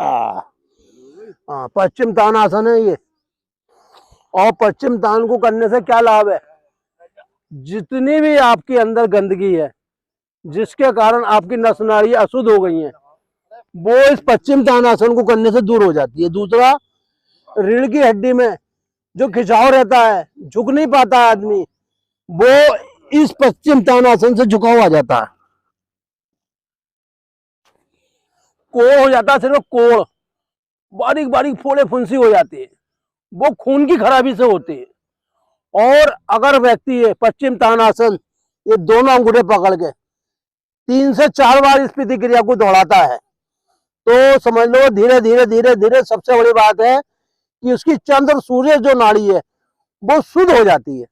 हाँ, पश्चिम तानासन है ये। और पश्चिम तान को करने से क्या लाभ है? जितनी भी आपके अंदर गंदगी है, जिसके कारण आपकी नस नाड़ी अशुद्ध हो गई है, वो इस पश्चिम तानासन को करने से दूर हो जाती है। दूसरा, रीढ़ की हड्डी में जो खिंचाव रहता है, झुक नहीं पाता है आदमी, वो इस पश्चिम तानासन से झुकाव आ जाता है। कोड़ हो जाता है, सिर्फ कोड़, बारीक बारीक फोड़े फुंसी हो जाती है, वो खून की खराबी से होती है। और अगर व्यक्ति ये पश्चिम तानासन ये दोनों अंगूठे पकड़ के 3 से 4 बार इस प्रतिक्रिया को दोहराता है, तो समझ लो धीरे धीरे धीरे धीरे सबसे बड़ी बात है कि उसकी चंद्र और सूर्य जो नाड़ी है वो शुद्ध हो जाती है।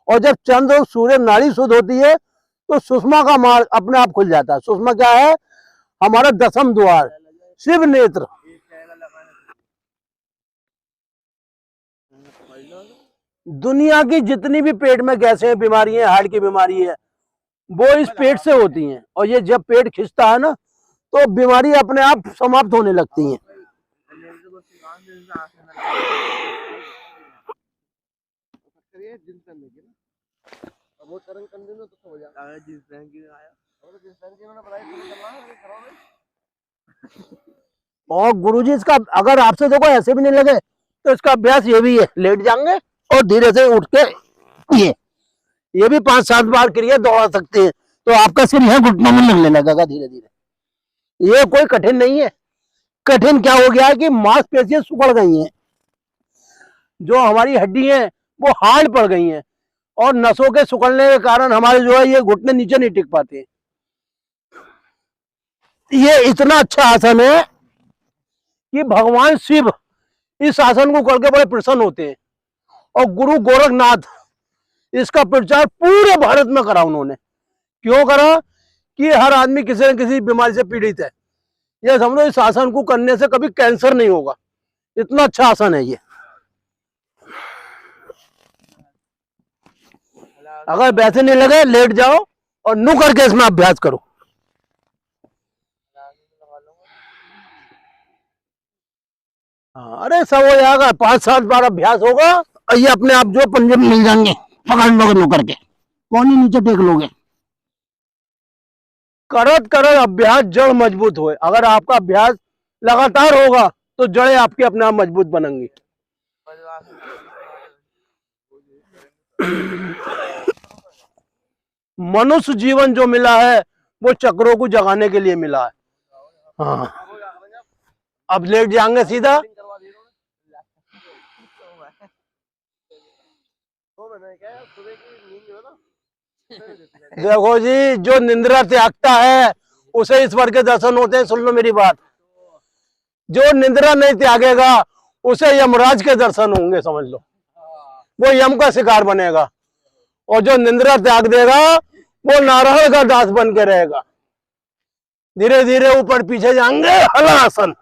और जब चंद्र और सूर्य नाड़ी शुद्ध होती है तो सुषमा का मार्ग अपने आप खुल जाता है। सुषमा क्या है? हमारा 10वां द्वार, शिव नेत्र। दुनिया की जितनी भी पेट में गैसें, बीमारी है, हार्ट की बीमारी है, वो इस पेट से होती हैं। और ये जब पेट खिंचता है ना, तो बीमारी अपने आप समाप्त होने लगती हैं। और गुरुजी इसका अगर आपसे देखो ऐसे भी नहीं लगे तो इसका अभ्यास ये भी है, लेट जाएंगे और धीरे से उठ के ये भी 5-7 बार क्रिया दोहरा सकते हैं, तो आपका सिर यहाँ घुटनों में लगने लगेगा धीरे धीरे। ये कोई कठिन नहीं है। कठिन क्या हो गया है कि मांसपेशियां सुकड़ गई हैं, जो हमारी हड्डी है वो हार्ड पड़ गई हैं, और नसों के सिकुड़ने के कारण हमारे जो है ये घुटने नीचे नहीं टिक पाते। ये इतना अच्छा आसन है कि भगवान शिव इस आसन को करके बड़े प्रसन्न होते हैं। और गुरु गोरखनाथ इसका प्रचार पूरे भारत में करा उन्होंने। क्यों करा? कि हर आदमी किसी न किसी बीमारी से पीड़ित है। ये समझो इस आसन को करने से कभी कैंसर नहीं होगा, इतना अच्छा आसन है ये। अगर वैसे नहीं लगे, लेट जाओ और नु करके इसमें अभ्यास करो। हाँ, अरे सब हो जाएगा, 5-7 बार अभ्यास होगा और ये अपने आप जो पंजे में मिल जाएंगे, पकड़ लोगे नु करके, कौन ही नीचे टेक लोगे। करत करत अभ्यास जड़ मजबूत होए। अगर आपका अभ्यास लगातार होगा तो जड़ें आपकी अपने आप मजबूत बनेंगी। मनुष्य जीवन जो मिला है वो चक्रों को जगाने के लिए मिला है। हाँ, अब लेट जाएंगे सीधा। देखो जी, जो निंद्रा त्यागता है उसे ईश्वर के दर्शन होते हैं। सुन लो मेरी बात, जो निंद्रा नहीं त्यागेगा उसे यमराज के दर्शन होंगे, समझ लो, वो यम का शिकार बनेगा। और जो निंद्रा त्याग देगा वो नारायण का दास बन के रहेगा। धीरे धीरे ऊपर पीछे जाएंगे, हलासन।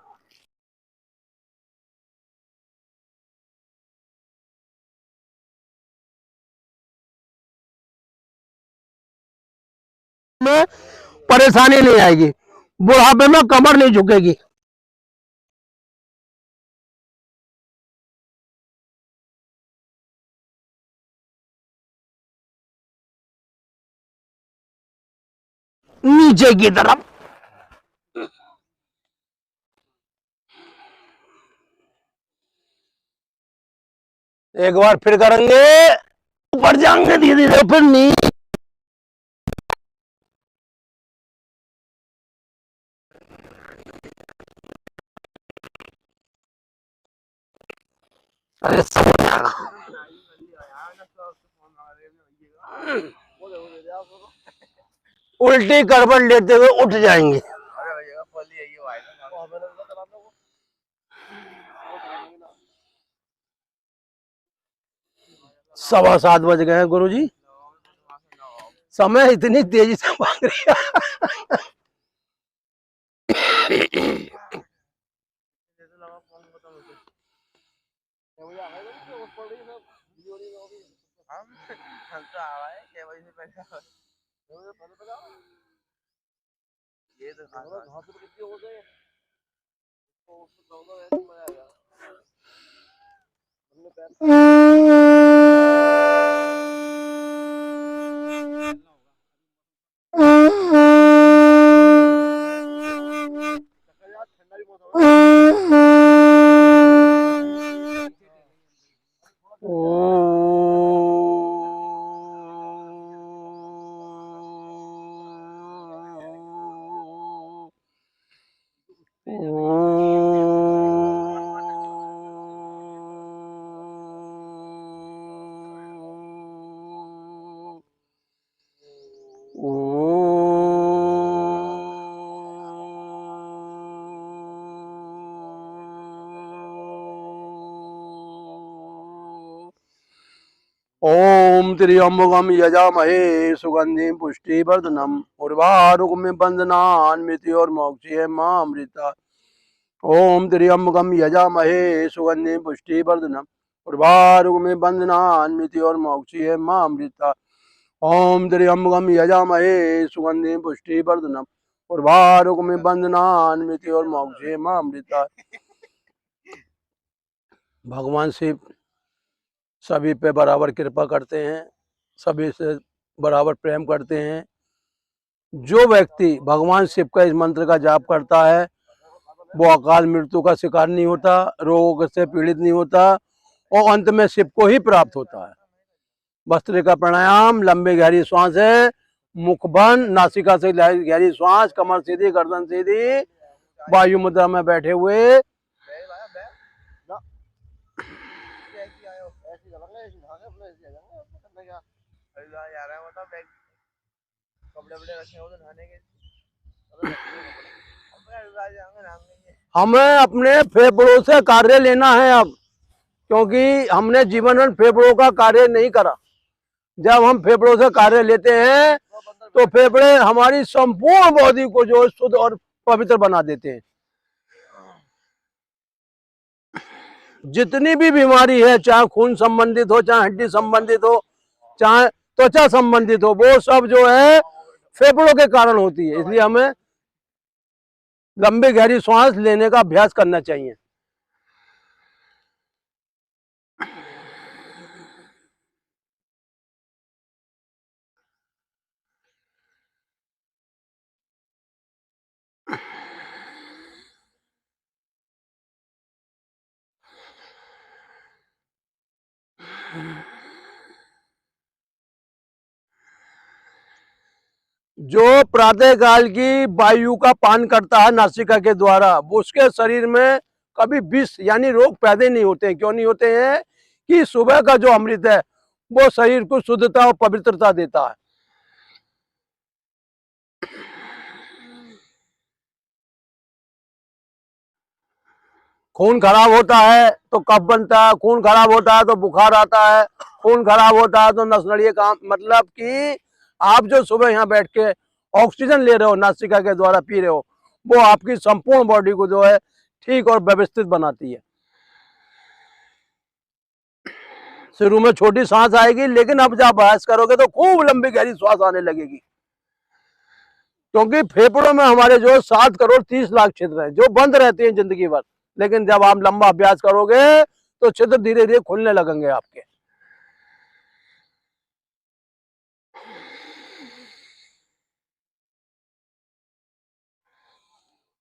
में परेशानी नहीं आएगी, बुढ़ापे में कमर नहीं झुकेगी। नीचे की तरफ एक बार फिर करेंगे, ऊपर जाएंगे धीरे धीरे, फिर नीचे। अरे सब हो जाएगा। उल्टी करवट लेते हुए उठ जाएंगे। 7:15 बज गए हैं गुरुजी। समय इतनी तेजी से भाग रही है। ये तो ओम त्र्यंबकम यजामहे सुगंधिम पुष्टिवर्धनम उर्वारुकमिव बंधनान्मृत्योर्मोक्षयेमामृता। ओम त्र्यंबकम यजामहे सुगंधिम पुष्टिवर्धनम उर्वारुकमिव बंधनान्मृत्योर्मोक्षयेमामृता। ओम त्र्यंबकम यजामहे सुगंधिम पुष्टिवर्धनम उर्वारुकमिव बंधनान्मृत्योर्मोक्षयेमामृता। भगवान शिव सभी पे बराबर कृपा करते हैं, सभी से बराबर प्रेम करते हैं। जो व्यक्ति भगवान शिव का इस मंत्र का जाप करता है वो अकाल मृत्यु का शिकार नहीं होता, रोगों से पीड़ित नहीं होता और अंत में शिव को ही प्राप्त होता है। वस्त्र का प्राणायाम, लंबी गहरी श्वास है, मुख बंद, नासिका से गहरी श्वास, कमर सीधी, गर्दन सीधी, वायु मुद्रा में बैठे हुए। हमें अपने फेफड़ों से कार्य लेना है अब, क्योंकि हमने जीवन में फेफड़ों का कार्य नहीं करा। जब हम फेफड़ों से कार्य लेते हैं तो फेफड़े हमारी संपूर्ण बॉडी को जो शुद्ध और पवित्र बना देते हैं। जितनी भी बीमारी है, चाहे खून संबंधित हो, चाहे हड्डी संबंधित हो, चाहे त्वचा संबंधित हो, वो सब जो है फेफड़ों के कारण होती है। इसलिए हमें लंबी गहरी सांस लेने का अभ्यास करना चाहिए। जो प्रातः काल की वायु का पान करता है नासिका के द्वारा, उसके शरीर में कभी विष यानी रोग पैदा नहीं होते हैं। क्यों नहीं होते हैं? कि सुबह का जो अमृत है वो शरीर को शुद्धता और पवित्रता देता है। खून खराब होता है तो कफ बनता है, खून खराब होता है तो बुखार आता है, खून खराब होता है तो नसनड़िए काम। मतलब कि आप जो सुबह यहाँ बैठ के ऑक्सीजन ले रहे हो, नासिका के द्वारा पी रहे हो, वो आपकी संपूर्ण बॉडी को जो है ठीक और व्यवस्थित बनाती है। शुरू में छोटी सांस आएगी, लेकिन अब जब अभ्यास करोगे तो खूब लंबी गहरी सांस आने लगेगी। क्योंकि फेफड़ों में हमारे जो 7 करोड़ 30 लाख छिद्र हैं जो बंद रहते हैं जिंदगी भर, लेकिन जब आप लंबा अभ्यास करोगे तो छिद्र धीरे धीरे खुलने लगेंगे आपके।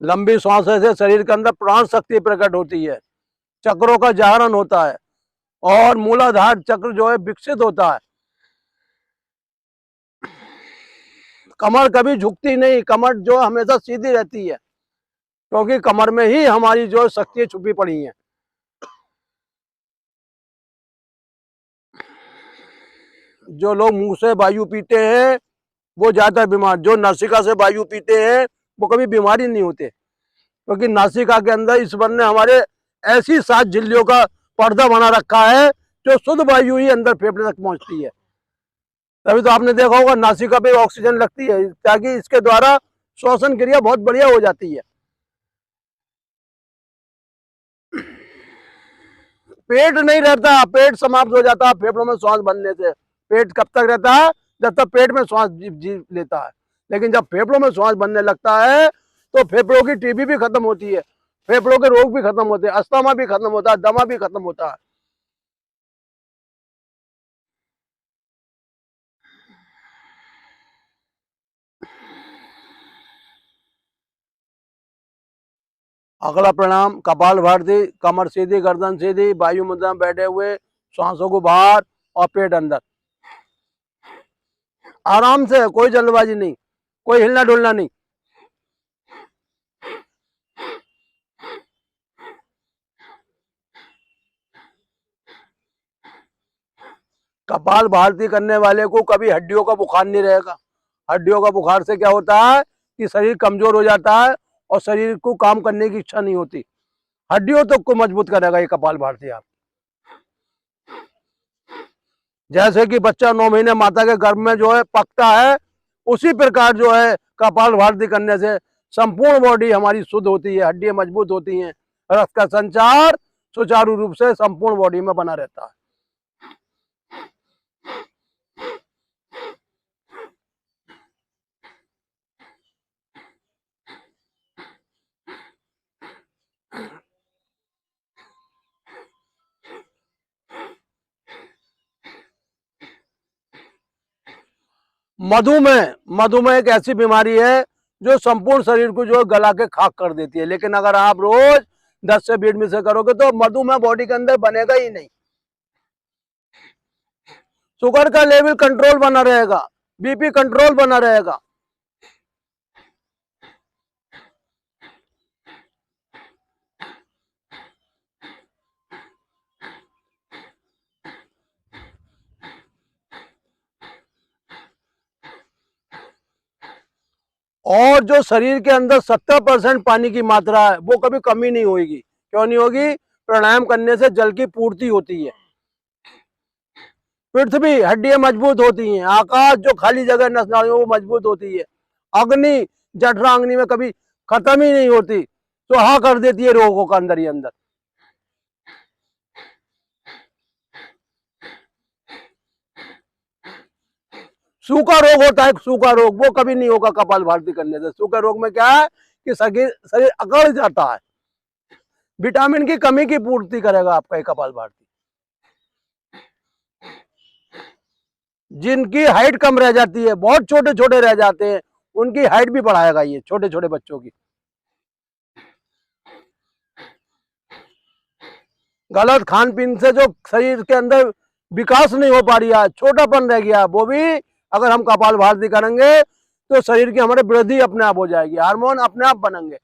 लंबी सांस से शरीर के अंदर प्राण शक्ति प्रकट होती है, चक्रों का जागरण होता है और मूलाधार चक्र जो है विकसित होता है। कमर कभी झुकती नहीं, कमर जो हमेशा सीधी रहती है, क्योंकि कमर में ही हमारी जो शक्तियां छुपी पड़ी हैं। जो लोग मुंह से वायु पीते हैं वो ज्यादा बीमार, जो नासिका से वायु पीते हैं वो कभी बीमारी नहीं होते, क्योंकि नासिका के अंदर ईश्वर ने हमारे ऐसी 7 झिल्लियों का पर्दा बना रखा है जो शुद्ध वायु ही अंदर फेफड़े तक पहुंचती है। तभी तो आपने देखा होगा नासिका पे ऑक्सीजन लगती है, ताकि इसके द्वारा श्वसन क्रिया बहुत बढ़िया हो जाती है। पेट नहीं रहता, पेट समाप्त हो जाता है फेफड़ों में श्वास बनने से। पेट कब तक रहता है? जब तक पेट में श्वास जी लेता है। लेकिन जब फेफड़ों में श्वास बनने लगता है तो फेफड़ों की टीबी भी खत्म होती है, फेफड़ों के रोग भी खत्म होते हैं, अस्थमा भी खत्म होता है, दमा भी खत्म होता है। अगला प्राणायाम कपाल भाती, कमर सीधी, गर्दन सीधी, वायु मुद्रा में बैठे हुए, सांसों को बाहर और पेट अंदर, आराम से, कोई जल्दबाजी नहीं, कोई हिलना डुलना नहीं। कपाल भारती करने वाले को कभी हड्डियों का बुखार नहीं रहेगा। हड्डियों का बुखार से क्या होता है कि शरीर कमजोर हो जाता है और शरीर को काम करने की इच्छा नहीं होती। हड्डियों तक को मजबूत करेगा ये कपाल भारती। आप जैसे कि बच्चा 9 महीने माता के गर्भ में जो है पकता है, उसी प्रकार जो है कपाल भारती करने से संपूर्ण बॉडी हमारी शुद्ध होती है, हड्डियां मजबूत होती हैं, रक्त का संचार सुचारू रूप से संपूर्ण बॉडी में बना रहता है। मधुमेह, मधुमेह एक ऐसी बीमारी है जो संपूर्ण शरीर को जो गला के खाक कर देती है, लेकिन अगर आप रोज 10 से 20 मिनट से करोगे तो मधुमेह बॉडी के अंदर बनेगा ही नहीं। शुगर का लेवल कंट्रोल बना रहेगा, बीपी कंट्रोल बना रहेगा। और जो शरीर के अंदर 70% पानी की मात्रा है वो कभी कमी नहीं होगी। क्यों नहीं होगी? प्राणायाम करने से जल की पूर्ति होती है, पृथ्वी हड्डियां मजबूत होती हैं, आकाश जो खाली जगह नस नालियों वो मजबूत होती है, अग्नि जठराग्नि में कभी खत्म ही नहीं होती, तो हाँ कर देती है रोगों का अंदर ही अंदर। सूखा रोग होता है, सूखा रोग वो कभी नहीं होगा कपाल भारती करने से। सूखा रोग में क्या है कि शरीर अकड़ जाता है, विटामिन की कमी की पूर्ति करेगा आपका कपाल भारती। जिनकी हाइट कम रह जाती है, बहुत छोटे छोटे रह जाते हैं, उनकी हाइट भी बढ़ाएगा ये, छोटे छोटे बच्चों की। गलत खान पीन से जो शरीर के अंदर विकास नहीं हो पा रही है, छोटापन रह गया, वो भी अगर हम कपाल भारती करेंगे तो शरीर की हमारे वृद्धि अपने आप हो जाएगी, हार्मोन अपने आप बनेंगे।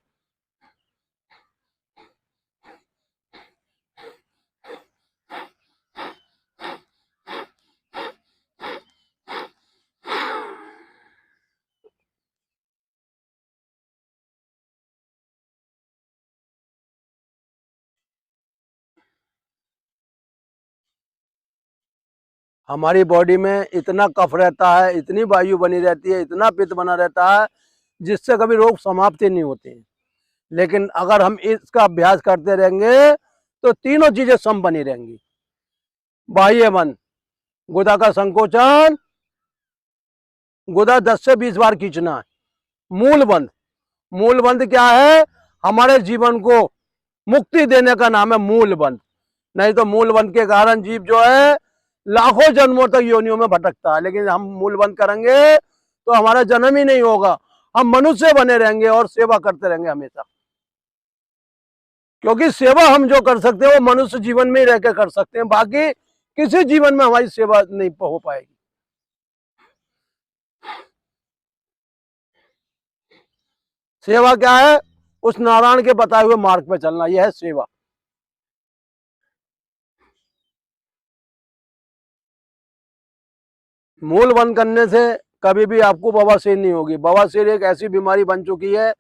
हमारी बॉडी में इतना कफ रहता है, इतनी वायु बनी रहती है, इतना पित्त बना रहता है, जिससे कभी रोग समाप्त ही नहीं होते हैं। लेकिन अगर हम इसका अभ्यास करते रहेंगे तो तीनों चीजें सम बनी रहेंगी। बाह्य बंद, गुदा का संकोचन, गुदा 10 से 20 बार खींचना है। मूल बंद, मूल बंद क्या है? हमारे जीवन को मुक्ति देने का नाम है मूल बंद। नहीं तो मूल बंद के कारण जीव जो है लाखों जन्मों तक योनियों में भटकता है, लेकिन हम मूल बंद करेंगे तो हमारा जन्म ही नहीं होगा, हम मनुष्य बने रहेंगे और सेवा करते रहेंगे हमेशा। क्योंकि सेवा हम जो कर सकते हैं वो मनुष्य जीवन में ही रह के कर सकते हैं, बाकी किसी जीवन में हमारी सेवा नहीं हो पाएगी। सेवा क्या है? उस नारायण के बताए हुए मार्ग पे चलना, यह है सेवा। मूल बंद करने से कभी भी आपको बवासीर नहीं होगी। बवासीर एक ऐसी बीमारी बन चुकी है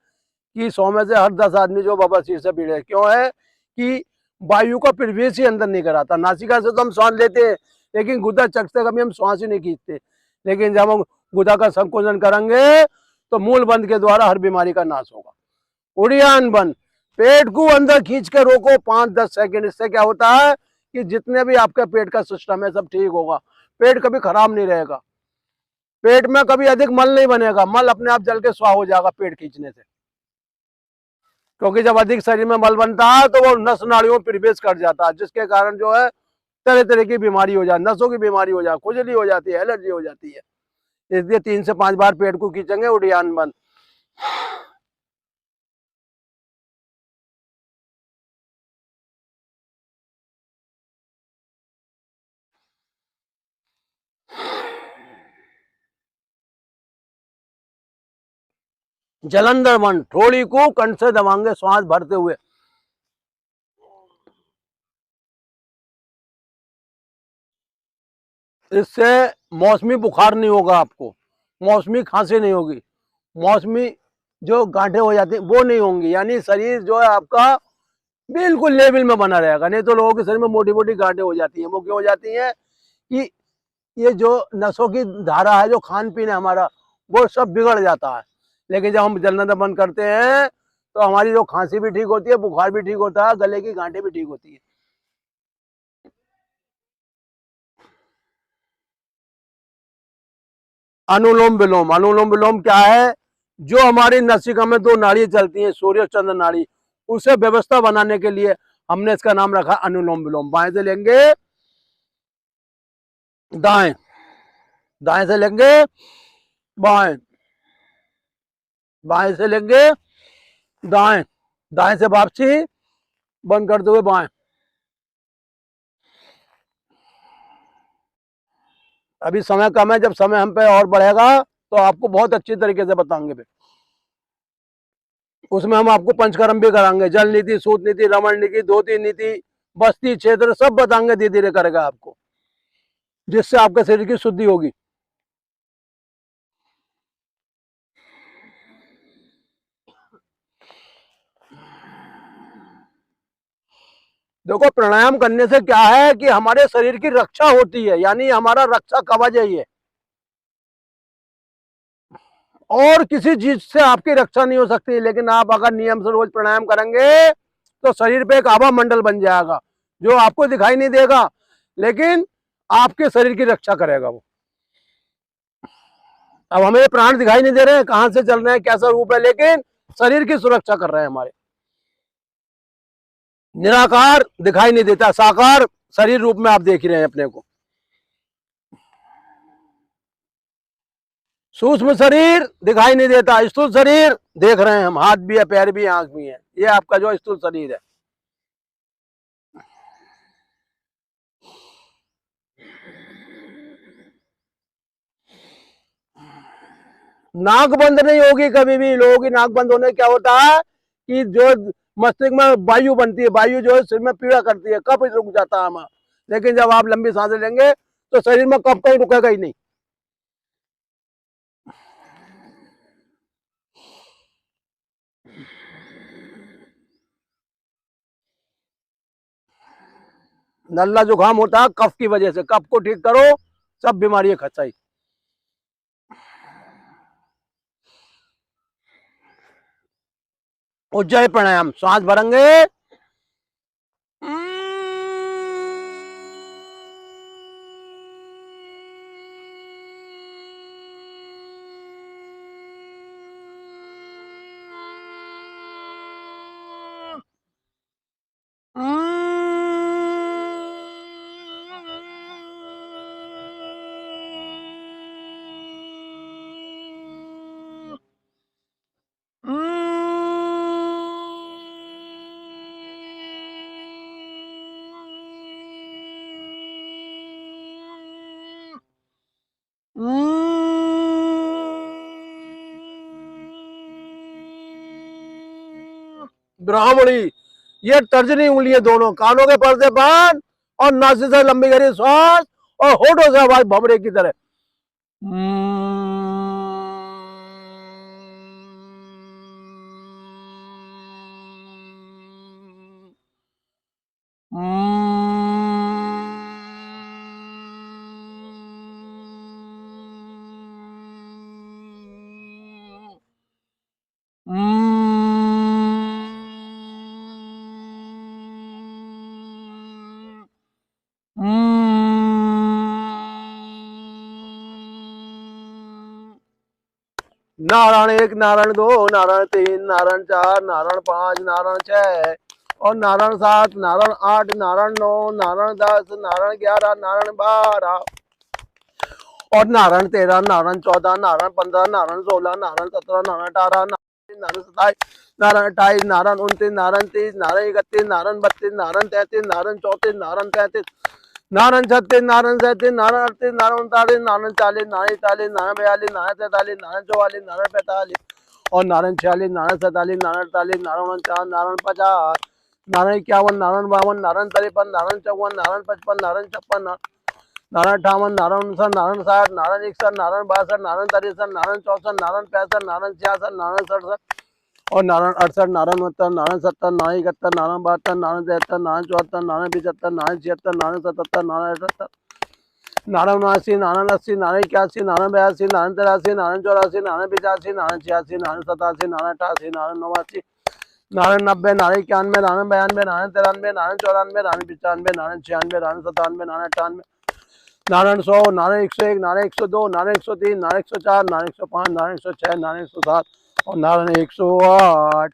कि 100 में से हर 10 आदमी जो बवासीर से पीड़ित। क्यों है कि वायु का प्रवेश ही अंदर नहीं कराता। नासिका से तो हम सांस लेते हैं, लेकिन गुदा चक से कभी हम सांस ही नहीं खींचते। लेकिन जब हम गुदा का संकोचन करेंगे तो मूल बंद के द्वारा हर बीमारी का नाश होगा। उड़ियान बंद, पेट को अंदर खींच के रोको 5-10 सेकेंड। इससे क्या होता है कि जितने भी आपका पेट का सिस्टम है सब ठीक होगा, पेट कभी खराब नहीं रहेगा, पेट में कभी अधिक मल नहीं बनेगा, मल अपने आप जल के स्वाह हो जाएगा पेट खींचने से। क्योंकि जब अधिक शरीर में मल बनता है तो वो नस नाड़ियों में प्रवेश कर जाता है, जिसके कारण जो है तरह तरह की बीमारी हो जाती, नसों की बीमारी हो जाती, खुजली हो जाती है, एलर्जी हो जाती है। इसलिए 3 से 5 बार पेट को खींचेंगे, उड़ियान बंद। जलंधर बंद, थोड़ी को कंठ से दबाएंगे श्वास भरते हुए। इससे मौसमी बुखार नहीं होगा आपको, मौसमी खांसी नहीं होगी, मौसमी जो गांठें हो जाती हैं वो नहीं होंगी, यानी शरीर जो है आपका बिल्कुल लेवल में बना रहेगा। नहीं तो लोगों के शरीर में मोटी मोटी गांठें हो जाती हैं। वो क्यों हो जाती हैं कि ये जो नसों की धारा है, जो खान पीन है हमारा, वो सब बिगड़ जाता है। लेकिन जब हम जलना बंद करते हैं तो हमारी जो खांसी भी ठीक होती है, बुखार भी ठीक होता है, गले की गांठें भी ठीक होती है। अनुलोम विलोम, अनुलोम विलोम क्या है? जो हमारी नासिका में 2 नाड़ी चलती हैं, सूर्य चंद्र नाड़ी, उसे व्यवस्था बनाने के लिए हमने इसका नाम रखा अनुलोम विलोम। बाएं से लेंगे दाएं, दाएं से लेंगे बाएं, बाएं से लेंगे दाएं, दाएं से वापसी बंद करते हुए बाएं। अभी समय कम है, जब समय हम पे और बढ़ेगा तो आपको बहुत अच्छी तरीके से बताएंगे फिर। उसमें हम आपको पंचकर्म भी कराएंगे, जल नीति, सूत नीति, रमण नीति, धोती नीति, बस्ती क्षेत्र सब बताएंगे, धीरे धीरे करेगा आपको, जिससे आपके शरीर की शुद्धि होगी। देखो, प्राणायाम करने से क्या है कि हमारे शरीर की रक्षा होती है, यानी हमारा रक्षा कवच है ये, और किसी चीज से आपकी रक्षा नहीं हो सकती। लेकिन आप अगर नियम से रोज प्राणायाम करेंगे तो शरीर पे एक आभा मंडल बन जाएगा, जो आपको दिखाई नहीं देगा लेकिन आपके शरीर की रक्षा करेगा वो। अब हमें प्राण दिखाई नहीं दे रहे हैं, कहां से चल रहे हैं, कैसा रूप है, लेकिन शरीर की सुरक्षा कर रहे हैं हमारे। निराकार दिखाई नहीं देता, साकार शरीर रूप में आप देख रहे हैं अपने को। सूक्ष्म शरीर दिखाई नहीं देता, स्थूल शरीर देख रहे हैं हम, हाथ भी है, पैर भी है, आंख भी है, ये आपका जो स्थूल शरीर है। नाक बंद नहीं होगी कभी भी। लोगों की नाक बंद होने क्या होता है कि जो मस्तिष्क में वायु बनती है, वायु जो है सिर में पीड़ा करती है, कफ रुक जाता है हमारा। लेकिन जब आप लंबी सांसें लेंगे तो शरीर में कफ कहीं रुकेगा ही नहीं। नल्ला जुकाम होता है कफ की वजह से, कफ को ठीक करो, सब बीमारी खचाई। उज्जय प्राणायाम, सांस भरेंगे, ब्राह्मणी, ये तर्जनी उंगलियां दोनों, कानों के पर्दे बंद और नासिक से लंबी गहरी सांस और होठों से आवाज भमरे की तरह। नारायण 1, नारायण 2, नारायण 3, नारायण 4, नारायण 5, नारायण 6 और नारायण 7, नारायण 8, नारायण 9, नारायण 10, नारायण 11, नारायण 12 और नारायण 13, नारायण 14, नारायण 15, नारायण 16, नारायण 17, नारायण 18, नारायण 27, नारायण 28, नारायण 29, नारायण 30, नारायण 31, नारायण 32, नारायण 33, नारायण 34, नारायण 35, नारायण 36, नारायण 37, नारायण 38, नारायण 39, नारायण 40, नारायण 41, नारायण 42, नारायण 43, नारायण 44, नारायण 45 और नारायण 46, नारायण 47, नारायण 48, नारायण 49, नारायण 50, नारायण 51, नारायण 52, नारायण 53, नारायण 54, नारायण 55, नारायण 56, नारायण 58, नारायण 59, नारायण 60, नारायण 61, नारायण 62, नारायण 63, नारायण 64, नारायण 65, नारायण 66, नारायण 67 और नारायण 68, नारायण 69, नारायण 70, नारायण 71, नारायण 72, नारायण 73, नारायण 74, नारायण 75, नारायण 76, नारायण 77, नारायण 78, नारायण 79, नारायण 80, नारायण 81, नारायण 82, नारायण 83, नारायण 84, नारायण 85, नारायण 86, नारायण 87, नारायण 88, नारायण 89, नारायण 90, नारायण 91, नारायण 92, नारायण 93, नारायण 94, नारायण 95, नारायण 96, नारायण 97, नारायण 98, नारायण 100, नारायण 101, नारायण 102, नारायण 103, नारायण 104, नारायण 105, नारायण 106, नारायण 107 और नारायण 108।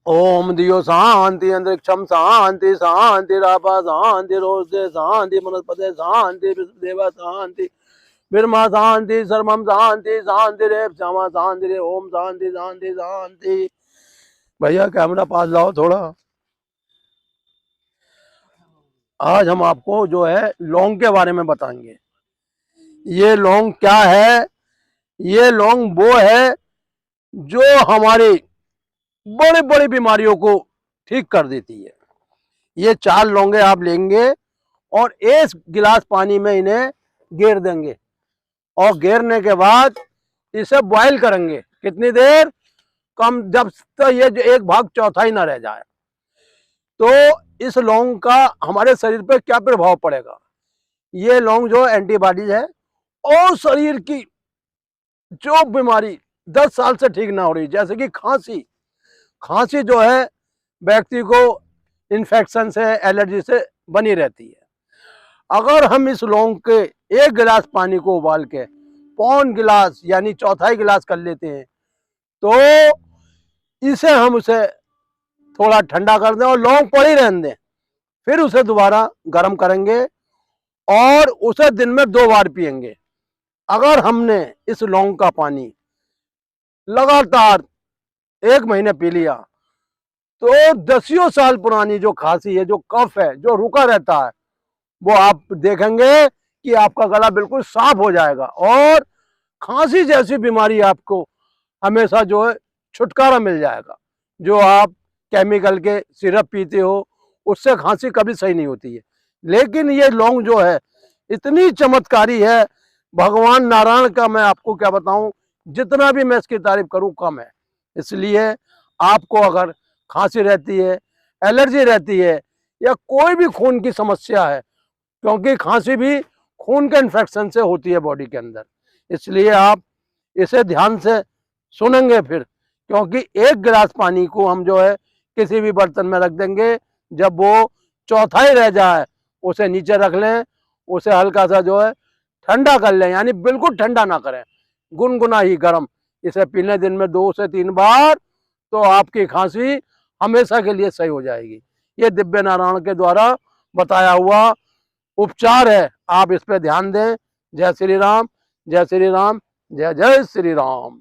ओम दियो शांति अंतरिक्षम शांति शांति रापा शांति रोषे शांति वनस्पति शांति विश्वदेवा शांति ब्रह्मा शांति सर्वम शांति शांति रे श्यामा शांति रे ओम शांति शांति शांति। भैया कैमरा पास लाओ थोड़ा। आज हम आपको जो है लौंग के बारे में बताएंगे। ये लौंग क्या है? ये लौंग वो है जो हमारी बड़ी बड़ी बीमारियों को ठीक कर देती है। ये 4 लौंगे आप लेंगे और 1 गिलास पानी में इन्हें घेर देंगे और घेरने के बाद इसे बॉईल करेंगे। कितनी देर? कम, जब तक ये 1/4 ना रह जाए। तो इस लौंग का हमारे शरीर पर क्या प्रभाव पड़ेगा? ये लौंग जो एंटीबॉडीज है और शरीर की जो बीमारी 10 साल से ठीक ना हो रही, जैसे कि खांसी जो है व्यक्ति को इन्फेक्शन से, एलर्जी से बनी रहती है। अगर हम इस लौंग के 1 गिलास पानी को उबाल के 1/4 गिलास यानी 1/4 गिलास कर लेते हैं तो इसे हम उसे थोड़ा ठंडा कर दें और लौंग पड़ी रहने दें। फिर उसे दोबारा गर्म करेंगे और उसे दिन में 2 बार पिएंगे। अगर हमने इस लौंग का पानी लगातार 1 महीने पी लिया तो 10 साल पुरानी जो खांसी है, जो कफ है, जो रुका रहता है, वो आप देखेंगे कि आपका गला बिल्कुल साफ हो जाएगा और खांसी जैसी बीमारी आपको हमेशा जो है छुटकारा मिल जाएगा। जो आप केमिकल के सिरप पीते हो उससे खांसी कभी सही नहीं होती है, लेकिन ये लौंग जो है इतनी चमत्कारी है, भगवान नारायण का मैं आपको क्या बताऊं, जितना भी मैं इसकी तारीफ करूं कम है। इसलिए आपको अगर खांसी रहती है, एलर्जी रहती है या कोई भी खून की समस्या है, क्योंकि खांसी भी खून के इन्फेक्शन से होती है बॉडी के अंदर, इसलिए आप इसे ध्यान से सुनेंगे फिर, क्योंकि 1 गिलास पानी को हम जो है किसी भी बर्तन में रख देंगे। जब वो 1/4 रह जाए उसे नीचे रख लें, उसे हल्का सा जो है ठंडा कर लें, यानी बिल्कुल ठंडा ना करें, गुनगुना ही गर्म। इसे पीने दिन में 2 से 3 बार, तो आपकी खांसी हमेशा के लिए सही हो जाएगी। ये दिव्य नारायण के द्वारा बताया हुआ उपचार है, आप इस पे ध्यान दें। जय श्री राम, जय श्री राम, जय जय श्री राम।